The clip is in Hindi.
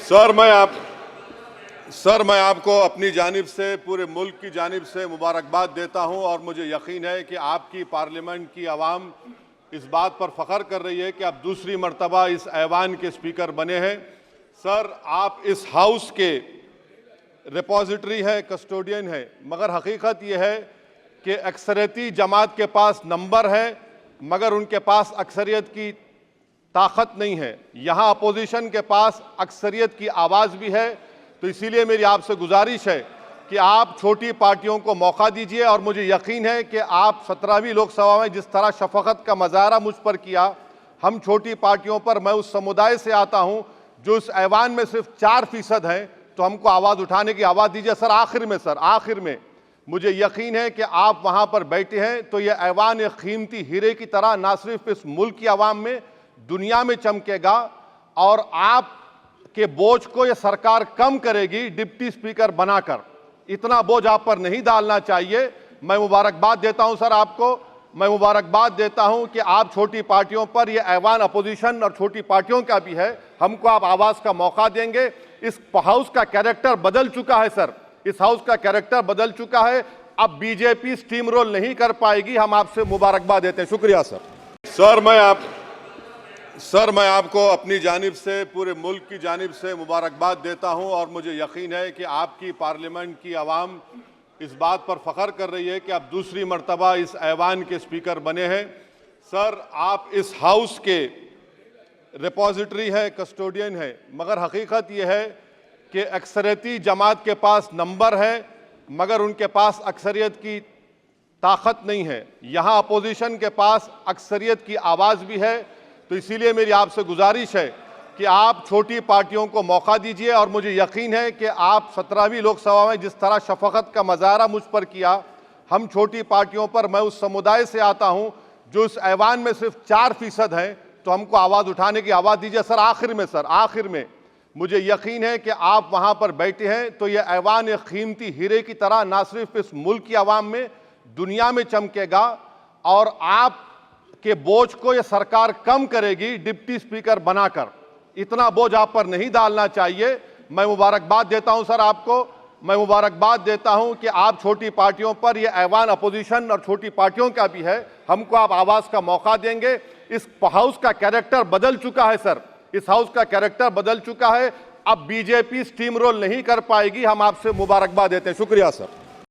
सर मैं आपको अपनी जानिब से, पूरे मुल्क की जानिब से मुबारकबाद देता हूं और मुझे यकीन है कि आपकी पार्लियामेंट की आवाम इस बात पर फ़ख्र कर रही है कि आप दूसरी मरतबा इस ऐवान के स्पीकर बने हैं। सर, आप इस हाउस के रिपोजिटरी हैं, कस्टोडियन हैं, मगर हकीकत यह है कि अक्सरियती जमात के पास नंबर है मगर उनके पास अक्सरियत की ताकत नहीं है। यहाँ अपोजिशन के पास अक्सरियत की आवाज़ भी है, तो इसीलिए मेरी आपसे गुजारिश है कि आप छोटी पार्टियों को मौका दीजिए और मुझे यकीन है कि आप 17वीं लोकसभा में जिस तरह शफकत का मुजाहरा मुझ पर किया, हम छोटी पार्टियों पर, मैं उस समुदाय से आता हूं जो इस ऐवान में सिर्फ 4% हैं, तो हमको आवाज़ उठाने की आवाज़ दीजिए। सर आखिर में मुझे यकीन है कि आप वहाँ पर बैठे हैं तो यह ऐवान एक कीमती हीरे की तरह ना सिर्फ इस मुल्क की आवाम में, दुनिया में चमकेगा और आप के बोझ को यह सरकार कम करेगी डिप्टी स्पीकर बनाकर। इतना बोझ आप पर नहीं डालना चाहिए। मैं मुबारकबाद देता हूं सर आपको, मैं मुबारकबाद देता हूं कि आप छोटी पार्टियों पर, यह ऐवान अपोजिशन और छोटी पार्टियों का भी है, हमको आप आवाज़ का मौका देंगे। इस हाउस का कैरेक्टर बदल चुका है सर, इस हाउस का कैरेक्टर बदल चुका है। अब बीजेपी स्टीम रोल नहीं कर पाएगी। हम आपसे मुबारकबाद देते हैं। शुक्रिया सर। सर मैं आपको अपनी जानिब से, पूरे मुल्क की जानिब से मुबारकबाद देता हूं और मुझे यकीन है कि आपकी पार्लियामेंट की आवाम इस बात पर फ़ख्र कर रही है कि आप दूसरी मरतबा इस ऐवान के स्पीकर बने हैं। सर, आप इस हाउस के रिपोजिटरी हैं, कस्टोडियन हैं, मगर हकीकत यह है कि अक्सरियती जमात के पास नंबर है मगर उनके पास अक्सरियत की ताकत नहीं है। यहाँ अपोजिशन के पास अक्सरियत की आवाज़ भी है, तो इसीलिए मेरी आपसे गुजारिश है कि आप छोटी पार्टियों को मौका दीजिए और मुझे यकीन है कि आप 17वीं लोकसभा में जिस तरह शफकत का मुजाहरा मुझ पर किया, हम छोटी पार्टियों पर, मैं उस समुदाय से आता हूं जो इस ऐवान में सिर्फ 4% हैं, तो हमको आवाज़ उठाने की आवाज़ दीजिए। सर आखिर में मुझे यकीन है कि आप वहाँ पर बैठे हैं तो यह ऐवान एक कीमती हीरे की तरह ना सिर्फ इस मुल्क की आवाम में, दुनिया में चमकेगा और आप के बोझ को यह सरकार कम करेगी डिप्टी स्पीकर बनाकर। इतना बोझ आप पर नहीं डालना चाहिए। मैं मुबारकबाद देता हूं सर आपको, मैं मुबारकबाद देता हूं कि आप छोटी पार्टियों पर, यह ऐवान अपोजिशन और छोटी पार्टियों का भी है, हमको आप आवाज़ का मौका देंगे। इस हाउस का कैरेक्टर बदल चुका है सर, इस हाउस का कैरेक्टर बदल चुका है। अब बीजेपी स्टीम रोल नहीं कर पाएगी। हम आपसे मुबारकबाद देते हैं। शुक्रिया सर।